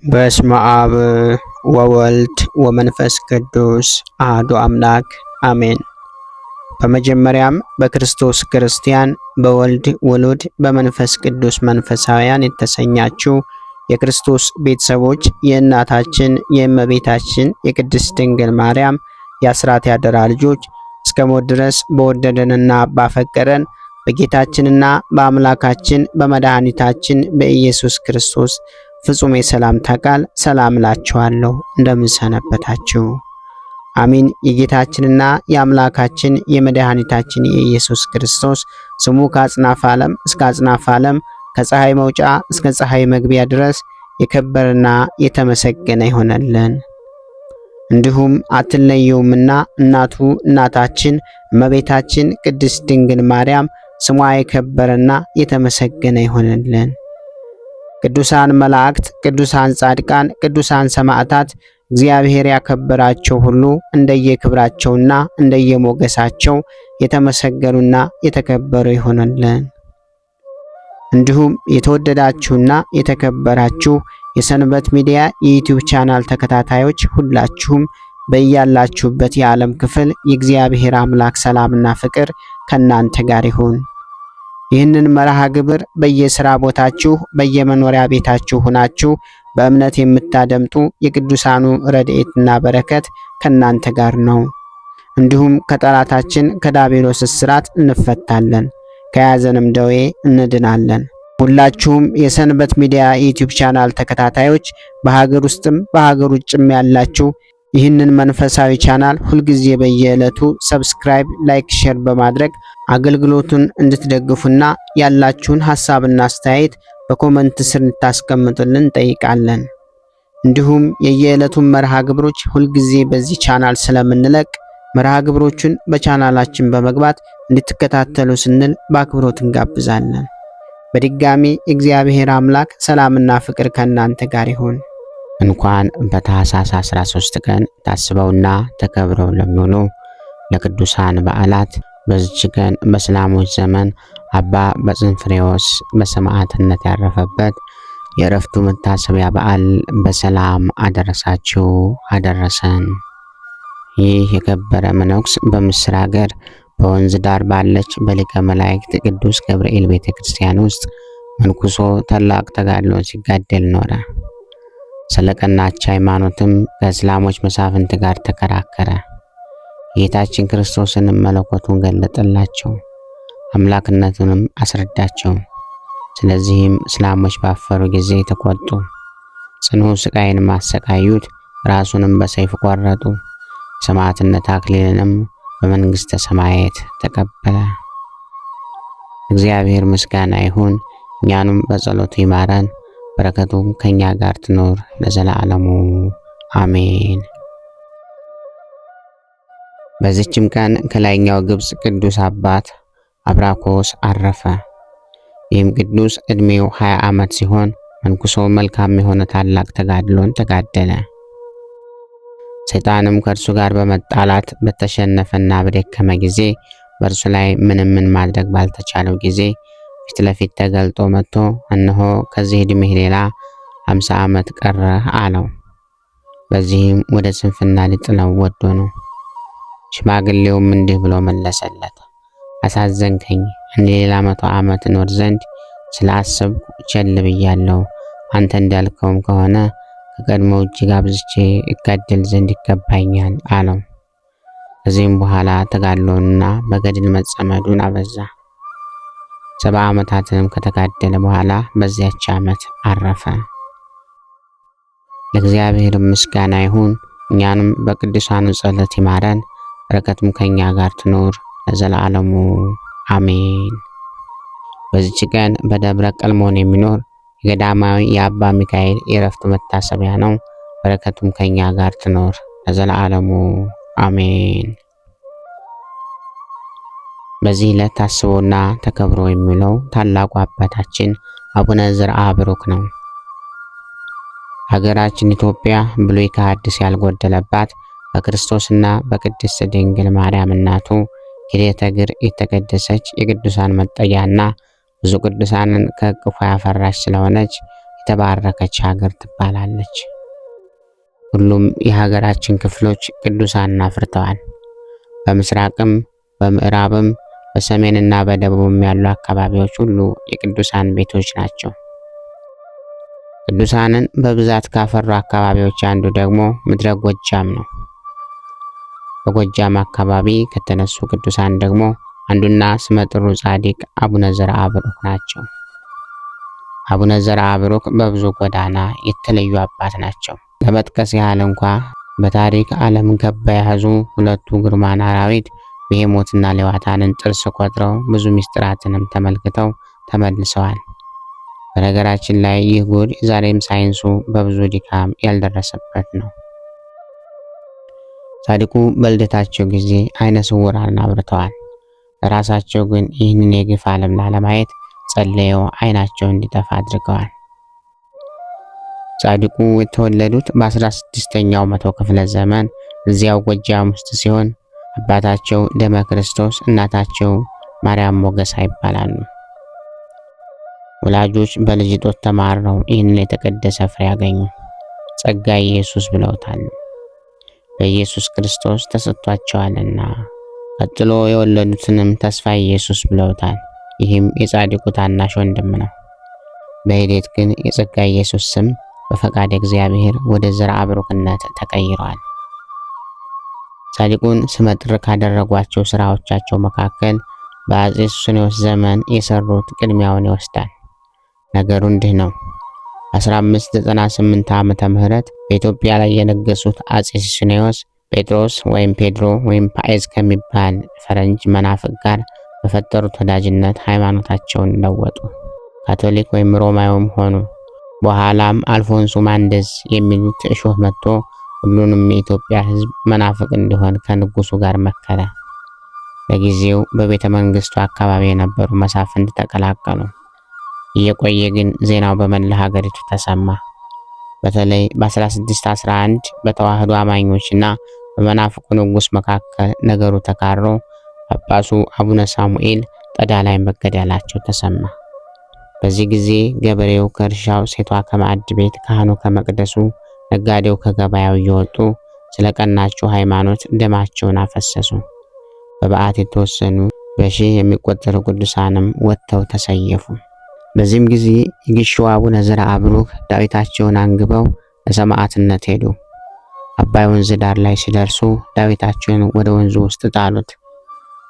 በስመ አብ ወወልድ ወመንፈስ ቅዱስ አሐዱ አምላክ አሜን። በመጀመሪያም በክርስቶስ ክርስቲያን፣ በወልድ ውሉድ፣ በመንፈስ ቅዱስ መንፈሳውያን የተሰኛችሁ የክርስቶስ ቤተሰቦች የእናታችን የእመቤታችን የቅድስት ድንግል ማርያም የአስራት ያደራ ልጆች እስከ ሞት ድረስ በወደደንና ባፈቀረን በጌታችንና በአምላካችን በመድኃኒታችን በኢየሱስ ክርስቶስ ፍጹም የሰላምታ ቃል ሰላም እላችኋለሁ። እንደምን ሰነበታችሁ? አሚን። የጌታችንና የአምላካችን የመድኃኒታችን የኢየሱስ ክርስቶስ ስሙ ከአጽናፈ ዓለም እስከ አጽናፈ ዓለም ከፀሐይ መውጫ እስከ ፀሐይ መግቢያ ድረስ የከበረና የተመሰገነ ይሆነልን። እንዲሁም አትለየውምና እናቱ እናታችን እመቤታችን ቅድስት ድንግል ማርያም ስሟ የከበረና የተመሰገነ ይሆነልን። ቅዱሳን መላእክት፣ ቅዱሳን ጻድቃን፣ ቅዱሳን ሰማዕታት እግዚአብሔር ያከበራቸው ሁሉ እንደየክብራቸውና እንደየሞገሳቸው የተመሰገኑና የተከበሩ ይሆነልን። እንዲሁም የተወደዳችሁና የተከበራችሁ የሰንበት ሚዲያ የዩቲዩብ ቻናል ተከታታዮች ሁላችሁም በያላችሁበት የዓለም ክፍል የእግዚአብሔር አምላክ ሰላምና ፍቅር ከእናንተ ጋር ይሁን። ይህንን መርሃ ግብር በየሥራ ቦታችሁ በየመኖሪያ ቤታችሁ ሆናችሁ በእምነት የምታደምጡ የቅዱሳኑ ረድኤትና በረከት ከእናንተ ጋር ነው። እንዲሁም ከጠላታችን ከዲያብሎስ እስራት እንፈታለን፣ ከያዘንም ደዌ እንድናለን። ሁላችሁም የሰንበት ሚዲያ ዩቲዩብ ቻናል ተከታታዮች በሀገር ውስጥም በሀገር ውጭም ያላችሁ ይህንን መንፈሳዊ ቻናል ሁልጊዜ በየዕለቱ ሰብስክራይብ፣ ላይክ፣ ሼር በማድረግ አገልግሎቱን እንድትደግፉና ያላችሁን ሐሳብና አስተያየት በኮመንት ስር እንድታስቀምጡልን እንጠይቃለን። እንዲሁም የየዕለቱን መርሃ ግብሮች ሁልጊዜ በዚህ ቻናል ስለምንለቅ መርሃ ግብሮቹን በቻናላችን በመግባት እንድትከታተሉ ስንል በአክብሮት እንጋብዛለን። በድጋሚ እግዚአብሔር አምላክ ሰላምና ፍቅር ከእናንተ ጋር ይሁን። እንኳን በታኅሳስ 13 ቀን ታስበውና ተከብረው ለሚውሉ ለቅዱሳን በዓላት በዚች ቀን በእስላሞች ዘመን አባ በጽንፍሬዎስ በሰማዕትነት ያረፈበት የዕረፍቱ መታሰቢያ በዓል በሰላም አደረሳችሁ አደረሰን። ይህ የከበረ መነኩስ በምስር ሀገር በወንዝ ዳር ባለች በሊቀ መላእክት ቅዱስ ገብርኤል ቤተ ክርስቲያን ውስጥ መንኩሶ ታላቅ ተጋድሎን ሲጋደል ኖረ። ስለ ቀናች ሃይማኖትም ከእስላሞች መሳፍንት ጋር ተከራከረ። ጌታችን ክርስቶስንም መለኮቱን ገለጠላቸው፣ አምላክነቱንም አስረዳቸው። ስለዚህም እስላሞች ባፈሩ ጊዜ ተቆጡ፣ ጽኑ ስቃይንም አሰቃዩት፣ ራሱንም በሰይፍ ቆረጡ። ሰማዕትነት አክሊልንም በመንግሥተ ሰማያት ተቀበለ። እግዚአብሔር ምስጋና ይሁን፣ እኛንም በጸሎቱ ይማረን፣ በረከቱም ከኛ ጋር ትኖር ለዘላለሙ አሜን። በዚችም ቀን ከላይኛው ግብጽ ቅዱስ አባት አብራኮስ አረፈ። ይህም ቅዱስ ዕድሜው 20 ዓመት ሲሆን መንኩሶ መልካም የሆነ ታላቅ ተጋድሎን ተጋደለ። ሰይጣንም ከእርሱ ጋር በመጣላት በተሸነፈና በደከመ ጊዜ በእርሱ ላይ ምን ማድረግ ባልተቻለው ጊዜ ፊት ለፊት ተገልጦ መጥቶ እነሆ ከዚህ ዕድሜህ ሌላ 50 ዓመት ቀረህ አለው። በዚህም ወደ ስንፍና ሊጥለው ወዶ ነው። ሽማግሌውም እንዲህ ብሎ መለሰለት፣ አሳዘንከኝ። እኔ ሌላ 100 ዓመት እኖር ዘንድ ስላሰብኩ ቸል ብያለሁ። አንተ እንዳልከውም ከሆነ ከቀድሞው እጅግ አብዝቼ እጋደል ዘንድ ይገባኛል አለው። ከዚህም በኋላ ተጋድሎንና በገድል መጸመዱን አበዛ። 70 ዓመታትንም ከተጋደለ በኋላ በዚያች ዓመት አረፈ። ለእግዚአብሔር ምስጋና ይሁን፣ እኛንም በቅዱሳኑ ጸሎት ይማረን፣ በረከቱም ከኛ ጋር ትኖር ለዘላለሙ አሜን። በዚች ቀን በደብረ ቀልሞን የሚኖር የገዳማዊ የአባ ሚካኤል የዕረፍቱ መታሰቢያ ነው። በረከቱም ከኛ ጋር ትኖር ለዘላለሙ አሜን። በዚህ ዕለት ታስቦና ተከብሮ የሚውለው ታላቁ አባታችን አቡነ ዘርአ ብሩክ ነው። ሀገራችን ኢትዮጵያ ብሉይ ከሐዲስ ያልጎደለባት በክርስቶስና በቅድስት ድንግል ማርያም እናቱ ኪርየተ እግር የተቀደሰች የቅዱሳን መጠጊያና ብዙ ቅዱሳንን ከእቅፏ ያፈራች ስለሆነች የተባረከች ሀገር ትባላለች። ሁሉም የሀገራችን ክፍሎች ቅዱሳንን አፍርተዋል። በምስራቅም በምዕራብም በሰሜንና በደቡብም ያሉ አካባቢዎች ሁሉ የቅዱሳን ቤቶች ናቸው። ቅዱሳንን በብዛት ካፈሩ አካባቢዎች አንዱ ደግሞ ምድረ ጎጃም ነው። በጎጃም አካባቢ ከተነሱ ቅዱሳን ደግሞ አንዱና ስመጥሩ ጻድቅ አቡነ ዘርአብሩክ ናቸው። አቡነ ዘርአብሩክ በብዙ ጎዳና የተለዩ አባት ናቸው። ለመጥቀስ ያህል እንኳ በታሪክ ዓለም ገባ የያዙ ሁለቱ ግርማን አራዊት ብሄሞትና ሌዋታንን ጥርስ ቆጥረው ብዙ ምስጢራትንም ተመልክተው ተመልሰዋል። በነገራችን ላይ ይህ ጉድ ዛሬም ሳይንሱ በብዙ ድካም ያልደረሰበት ነው። ጻድቁ በልደታቸው ጊዜ አይነ ስውራንን አብርተዋል። ለራሳቸው ግን ይህንን የግፍ ዓለም ላለማየት ጸልየው አይናቸው እንዲጠፋ አድርገዋል። ጻድቁ የተወለዱት በ16ኛው መቶ ክፍለ ዘመን እዚያው ጎጃም ውስጥ ሲሆን አባታቸው ደመ ክርስቶስ እናታቸው ማርያም ሞገሳ ይባላሉ። ወላጆች በልጅ ጦት ተማረው ይህንን የተቀደሰ ፍሬ ያገኙ። ጸጋ ኢየሱስ ብለውታል፣ በኢየሱስ ክርስቶስ ተሰጥቷቸዋልና። ቀጥሎ የወለዱትንም ተስፋ ኢየሱስ ብለውታል። ይህም የጻድቁ ታናሽ ወንድም ነው። በሂደት ግን የጸጋ ኢየሱስ ስም በፈቃድ እግዚአብሔር ወደ ዘርአብሩክነት ተቀይሯል። ጻድቁን ስመጥር ካደረጓቸው ስራዎቻቸው መካከል በአጼ ሱስንዮስ ዘመን የሰሩት ቅድሚያውን ይወስዳል። ነገሩ እንዲህ ነው። 1598 ዓመተ ምህረት በኢትዮጵያ ላይ የነገሱት አጼ ሱስንዮስ ጴጥሮስ ወይም ፔድሮ ወይም ፓኤዝ ከሚባል ፈረንጅ መናፍቅ ጋር በፈጠሩት ወዳጅነት ሃይማኖታቸውን ለወጡ። ካቶሊክ ወይም ሮማዊም ሆኑ። በኋላም አልፎንሶ ማንደዝ የሚሉት እሾህ መጥቶ ሁሉንም የኢትዮጵያ ሕዝብ መናፍቅ እንዲሆን ከንጉሱ ጋር መከረ። በጊዜው በቤተ መንግስቱ አካባቢ የነበሩ መሳፍንት ተቀላቀሉ። እየቆየ ግን ዜናው በመላ ሀገሪቱ ተሰማ። በተለይ በ1611 በተዋህዶ አማኞችና በመናፍቁ ንጉስ መካከል ነገሩ ተካሮ ጳጳሱ አቡነ ሳሙኤል ጠዳ ላይ መገደላቸው ተሰማ። በዚህ ጊዜ ገበሬው ከእርሻው፣ ሴቷ ከማዕድ ቤት፣ ካህኑ ከመቅደሱ፣ ነጋዴው ከገበያው እየወጡ ስለቀናቸው ሃይማኖት ደማቸውን አፈሰሱ። በበዓት የተወሰኑ በሺህ የሚቆጠሩ ቅዱሳንም ወጥተው ተሰየፉ። በዚህም ጊዜ የግሽዋ አቡነ ዘርአብሩክ ዳዊታቸውን አንግበው ለሰማዕትነት ሄዱ። አባይ ወንዝ ዳር ላይ ሲደርሱ ዳዊታቸውን ወደ ወንዙ ውስጥ ጣሉት።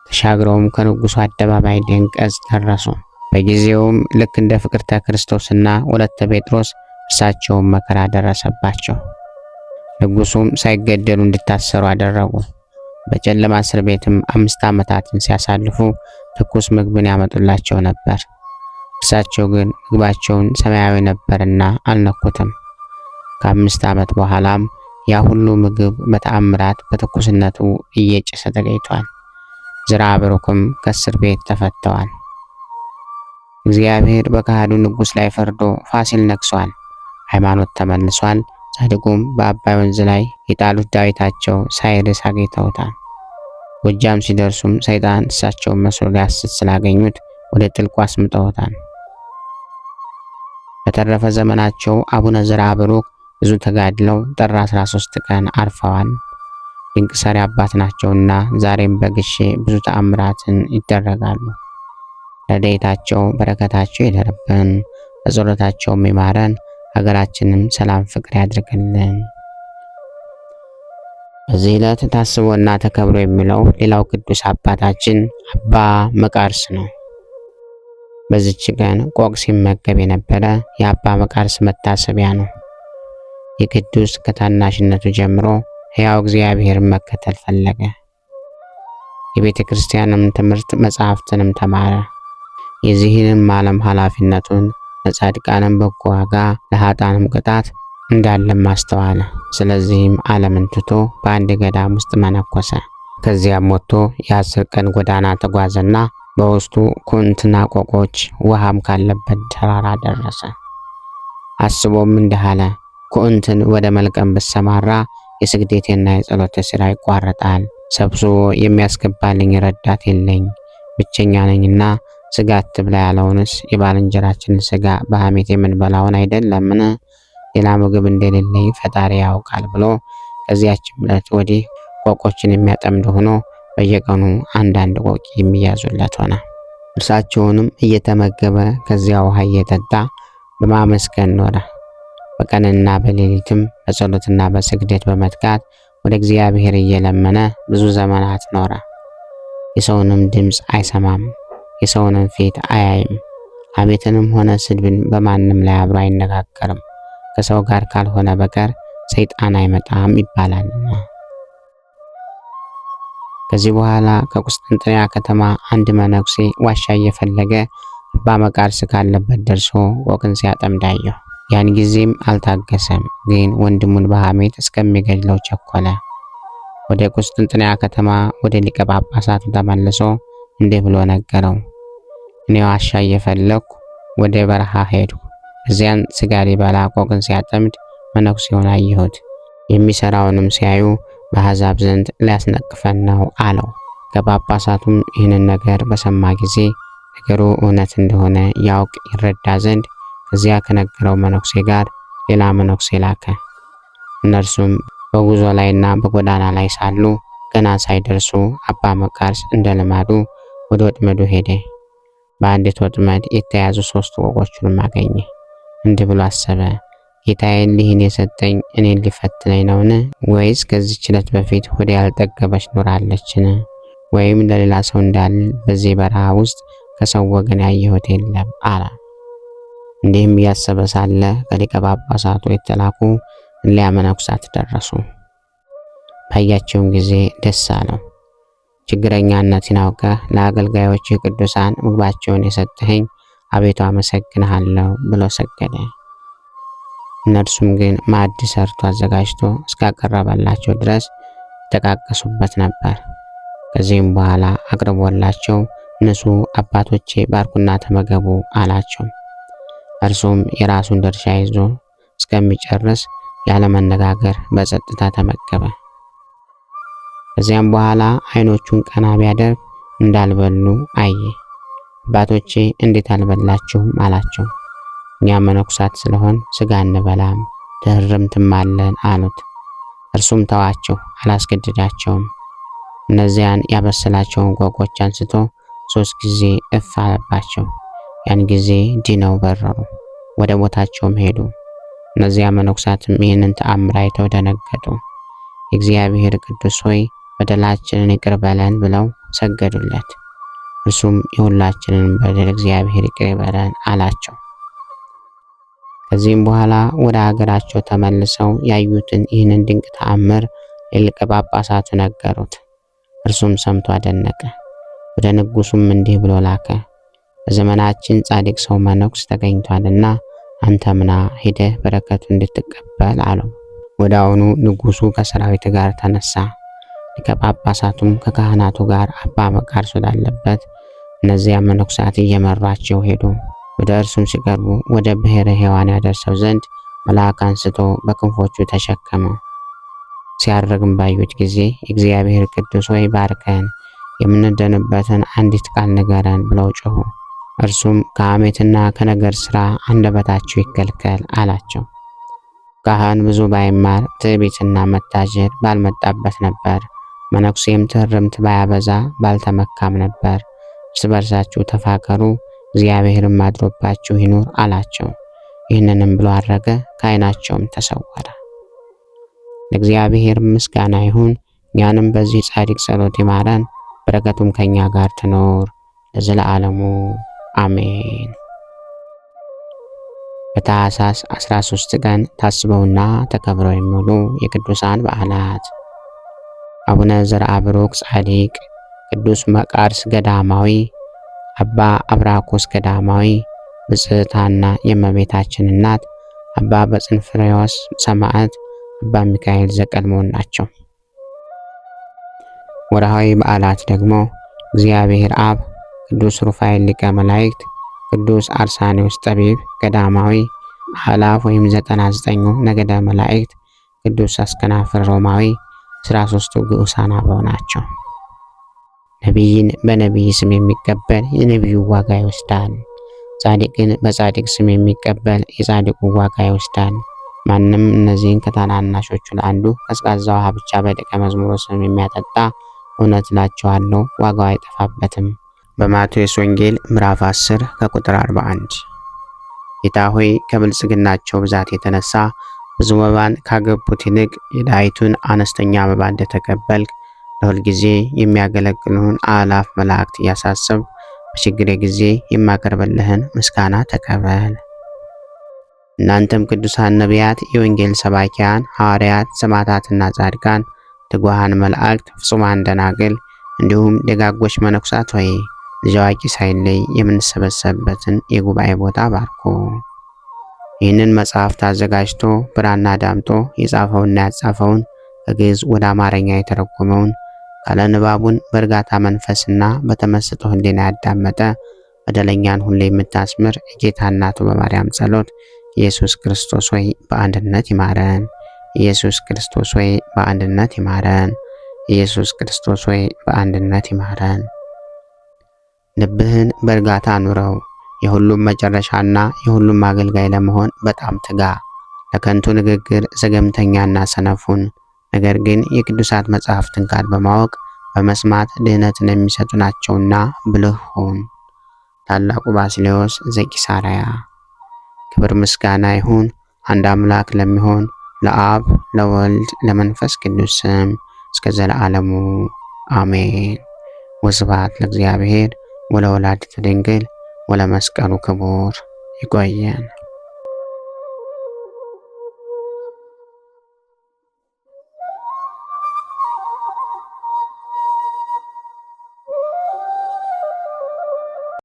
ተሻግረውም ከንጉሱ አደባባይ ደንቀዝ ደረሱ። በጊዜውም ልክ እንደ ፍቅርተ ክርስቶስና ወለተ ጴጥሮስ እርሳቸውን መከራ ደረሰባቸው። ንጉሱም ሳይገደሉ እንዲታሰሩ አደረጉ። በጨለማ እስር ቤትም 5 ዓመታትን ሲያሳልፉ ትኩስ ምግብን ያመጡላቸው ነበር። እርሳቸው ግን ምግባቸውን ሰማያዊ ነበርና አልነኩትም። ከ5 ዓመት በኋላም ያ ሁሉ ምግብ በተአምራት በትኩስነቱ እየጨሰ ተገኝቷል። ዘርአብሩክም ከእስር ቤት ተፈተዋል። እግዚአብሔር በካህዱ ንጉስ ላይ ፈርዶ ፋሲል ነግሷል። ሃይማኖት ተመልሷል። ጻድቁም በአባይ ወንዝ ላይ የጣሉት ዳዊታቸው ሳይርስ አግኝተውታል። ጎጃም ሲደርሱም ሰይጣን እሳቸውን መስሎ ሊያስት ስላገኙት ወደ ጥልቁ አስምጠውታል። በተረፈ ዘመናቸው አቡነ ዘርአብሩክ ብዙ ተጋድለው ጥር 13 ቀን አርፈዋል። ድንቅ ሰሪ አባት ናቸውና ዛሬም በግሼ ብዙ ተአምራትን ይደረጋሉ። ረድኤታቸው በረከታቸው ይደርብን፣ በጸሎታቸውም ይማረን፣ ሀገራችንም ሰላም ፍቅር ያድርግልን። በዚህ ዕለት ታስቦና ተከብሮ የሚለው ሌላው ቅዱስ አባታችን አባ መቃርስ ነው። በዚች ቀን ቆቅ ሲመገብ የነበረ የአባ መቃርስ መታሰቢያ ነው። የቅዱስ ከታናሽነቱ ጀምሮ ሕያው እግዚአብሔርን መከተል ፈለገ። የቤተ ክርስቲያንም ትምህርት መጻሕፍትንም ተማረ። የዚህንም ዓለም ኃላፊነቱን ለጻድቃንም በጎ ዋጋ ለኃጥአንም ቅጣት እንዳለም አስተዋለ። ስለዚህም ዓለምን ትቶ በአንድ ገዳም ውስጥ መነኮሰ። ከዚያም ወጥቶ የ10 ቀን ጎዳና ተጓዘና በውስጡ ኩንትና ቆቆች ውሃም ካለበት ተራራ ደረሰ። አስቦም እንዲህ አለ፣ ኩንትን ወደ መልቀም ብሰማራ የስግደቴና የጸሎቴ ሥራ ይቋረጣል። ሰብስቦ የሚያስገባልኝ ረዳት የለኝ፣ ብቸኛ ነኝና ስጋ አትብላ ያለውንስ የባልንጀራችንን ስጋ በሐሜት የምንበላውን አይደለምን? ሌላ ምግብ እንደሌለኝ ፈጣሪ ያውቃል ብሎ ከዚያች ዕለት ወዲህ ቆቆችን የሚያጠምድ ሆኖ በየቀኑ አንዳንድ ቆቅ የሚያዙለት ሆነ። እርሳቸውንም እየተመገበ ከዚያ ውሃ እየጠጣ በማመስገን ኖረ። በቀንና በሌሊትም በጸሎትና በስግደት በመትጋት ወደ እግዚአብሔር እየለመነ ብዙ ዘመናት ኖረ። የሰውንም ድምፅ አይሰማም፣ የሰውንም ፊት አያይም። ሐሜትንም ሆነ ስድብን በማንም ላይ አብሮ አይነጋገርም። ከሰው ጋር ካልሆነ በቀር ሰይጣን አይመጣም ይባላልና። ከዚህ በኋላ ከቁስጥንጥንያ ከተማ አንድ መነኩሴ ዋሻ እየፈለገ አባ መቃርስ ካለበት ደርሶ ቆቅን ሲያጠምድ አየው። ያን ጊዜም አልታገሰም፣ ግን ወንድሙን በሐሜት እስከሚገድለው ቸኮለ። ወደ ቁስጥንጥንያ ከተማ ወደ ሊቀ ጳጳሳቱ ተመልሶ እንዲህ ብሎ ነገረው። እኔ ዋሻ እየፈለኩ ወደ በረሃ ሄድኩ። እዚያን ስጋ ሊበላ ቆቅን ሲያጠምድ መነኩሴውን አየሁት። የሚሰራውንም ሲያዩ በአሕዛብ ዘንድ ሊያስነቅፈን ነው አለው። ከጳጳሳቱም ይህንን ነገር በሰማ ጊዜ ነገሩ እውነት እንደሆነ ያውቅ ይረዳ ዘንድ ከዚያ ከነገረው መነኩሴ ጋር ሌላ መነኩሴ ላከ። እነርሱም በጉዞ ላይና በጎዳና ላይ ሳሉ ገና ሳይደርሱ አባ መቃርስ እንደ ልማዱ ወደ ወጥመዱ ሄደ። በአንዲት ወጥመድ የተያዙ 3 ቆቆቹንም አገኘ። እንዲህ ብሎ አሰበ፣ ጌታዬን ሊህን የሰጠኝ እኔን ሊፈትነኝ ነውን? ወይስ ከዚህች ዕለት በፊት ወደ ያልጠገበች ኖራለችን? ወይም ለሌላ ሰው እንዳል በዚህ በረሃ ውስጥ ከሰው ወገን ያየሁት የለም አለ። እንዲህም እያሰበ ሳለ ከሊቀ ጳጳሳቱ የተላኩ እሊያ መነኮሳት ደረሱ። ባያቸውም ጊዜ ደስ አለው። ችግረኛነትን አውቀህ ለአገልጋዮች ቅዱሳን ምግባቸውን የሰጠኸኝ አቤቱ አመሰግንሃለሁ ብሎ ሰገደ። እነርሱም ግን ማዕድ ሰርቶ አዘጋጅቶ እስካቀረበላቸው ድረስ ተቃቀሱበት ነበር። ከዚህም በኋላ አቅርቦላቸው እነሱ አባቶቼ ባርኩና ተመገቡ አላቸው። እርሱም የራሱን ድርሻ ይዞ እስከሚጨርስ ያለ መነጋገር በጸጥታ ተመገበ። ከዚያም በኋላ ዓይኖቹን ቀና ቢያደርግ እንዳልበሉ አየ። አባቶቼ እንዴት አልበላችሁም አላቸው። እኛ መነኩሳት ስለሆን ስጋ እንበላም ድህርምትም አለን አሉት። እርሱም ተዋቸው፣ አላስገድዳቸውም። እነዚያን ያበሰላቸውን ቆቆች አንስቶ 3 ጊዜ እፍ አለባቸው። ያን ጊዜ ድነው በረሩ፣ ወደ ቦታቸውም ሄዱ። እነዚያ መነኩሳትም ይህንን ተአምር አይተው ደነገጡ። የእግዚአብሔር ቅዱስ ሆይ በደላችንን ይቅር በለን ብለው ሰገዱለት። እርሱም የሁላችንን በደል እግዚአብሔር ይቅር ይበለን አላቸው። ከዚህም በኋላ ወደ ሀገራቸው ተመልሰው ያዩትን ይህንን ድንቅ ተአምር ለሊቀ ጳጳሳቱ ነገሩት። እርሱም ሰምቶ አደነቀ። ወደ ንጉሱም እንዲህ ብሎ ላከ፣ በዘመናችን ጻድቅ ሰው መነኩስ ተገኝቷልና አንተ ምና ሄደህ በረከቱ እንድትቀበል አለው። ወዲያውኑ ንጉሱ ከሰራዊት ጋር ተነሳ። ሊቀ ጳጳሳቱም ከካህናቱ ጋር አባ መቃርስ ወዳለበት እነዚያ መነኩሳት እየመሯቸው ሄዱ። ወደ እርሱም ሲቀርቡ ወደ ብሔረ ሕያዋን ያደርሰው ዘንድ መልአክ አንስቶ በክንፎቹ ተሸከመው። ሲያርግም ባዩት ጊዜ እግዚአብሔር ቅዱስ ሆይ ባርከን፣ የምንድንበትን አንዲት ቃል ንገረን ብለው ጮኹ። እርሱም ከሐሜትና ከነገር ሥራ አንደበታችሁ ይከልከል አላቸው። ካህን ብዙ ባይማር ትዕቢትና መታጀር ባልመጣበት ነበር። መነኩሴም ትሕርምት ባያበዛ ባልተመካም ነበር። እርስ በርሳችሁ ተፋቀሩ፣ እግዚአብሔርም አድሮባችሁ ይኑር አላቸው። ይህንንም ብሎ አረገ፣ ከዓይናቸውም ተሰወረ። ለእግዚአብሔር ምስጋና ይሁን። እኛንም በዚህ ጻድቅ ጸሎት ይማረን፣ በረከቱም ከኛ ጋር ትኖር ለዘለዓለሙ አሜን። በታኅሳስ 13 ቀን ታስበውና ተከብረው የሚውሉ የቅዱሳን በዓላት፦ አቡነ ዘርአብሩክ ጻድቅ፣ ቅዱስ መቃርስ ገዳማዊ፣ አባ አብራኮስ ገዳማዊ፣ ብጽዕት ሐና የእመቤታችን እናት፣ አባ በጽንፍሬዎስ ሰማዕት፣ አባ ሚካኤል ዘቀልሞን ናቸው። ወርሃዊ በዓላት ደግሞ እግዚአብሔር አብ፣ ቅዱስ ሩፋኤል ሊቀ መላእክት፣ ቅዱስ አርሳኔዎስ ጠቢብ ገዳማዊ፣ አእላፍ ወይም 99ኙ ነገደ መላእክት፣ ቅዱስ አስከናፍር ሮማዊ፣ 13ቱ ግዑሳን አበው ናቸው። ነቢይን በነቢይ ስም የሚቀበል የነቢዩ ዋጋ ይወስዳል። ጻድቅን በጻድቅ ስም የሚቀበል የጻድቁ ዋጋ ይወስዳል። ማንም እነዚህን ከታናናሾቹ ለአንዱ ቀዝቃዛ ውሃ ብቻ በደቀ መዝሙሩ ስም የሚያጠጣ እውነት እላችኋለሁ ዋጋው አይጠፋበትም። በማቴዎስ ወንጌል ምዕራፍ 10 ከቁጥር 41። ጌታ ሆይ ከብልጽግናቸው ብዛት የተነሳ ብዙ መባን ካገቡት ይልቅ የድሃይቱን አነስተኛ መባ እንደተቀበልክ ለሁል ጊዜ የሚያገለግሉን አእላፍ መላእክት እያሳሰብ በችግሬ ጊዜ የማቀርብልህን ምስጋና ተቀበል። እናንተም ቅዱሳን ነቢያት፣ የወንጌል ሰባኪያን ሐዋርያት፣ ሰማዕታትና ጻድቃን፣ ትጉሃን መላእክት፣ ፍጹማን ደናግል እንዲሁም ደጋጎች መነኩሳት ሆይ ልጅ አዋቂ ሳይለይ የምንሰበሰብበትን የጉባኤ ቦታ ባርኩ። ይህንን መጽሐፍት አዘጋጅቶ ብራና ዳምጦ የጻፈውና ያጻፈውን ከግዕዝ ወደ አማርኛ የተረጎመውን ቃለ ንባቡን በእርጋታ መንፈስና በተመስጦ ሕሊና ያዳመጠ በደለኛን ሁሌ የምታስምር የጌታ እናቱ በማርያም ጸሎት ኢየሱስ ክርስቶስ ሆይ በአንድነት ይማረን። ኢየሱስ ክርስቶስ ሆይ በአንድነት ይማረን። ኢየሱስ ክርስቶስ ሆይ በአንድነት ይማረን። ልብህን በእርጋታ ኑረው። የሁሉም መጨረሻና የሁሉም አገልጋይ ለመሆን በጣም ትጋ። ለከንቱ ንግግር ዘገምተኛና ሰነፉን ነገር ግን የቅዱሳት መጻሕፍትን ቃል በማወቅ በመስማት ድህነትን የሚሰጡ ናቸውና ብልህ ሁን። ታላቁ ባስልዮስ ዘቂሳርያ። ክብር ምስጋና ይሁን አንድ አምላክ ለሚሆን ለአብ ለወልድ ለመንፈስ ቅዱስ ስም እስከ ዘለዓለሙ አሜን። ወስብሐት ለእግዚአብሔር ወለወላዲቱ ድንግል ወለመስቀሉ ክቡር። ይቆየን።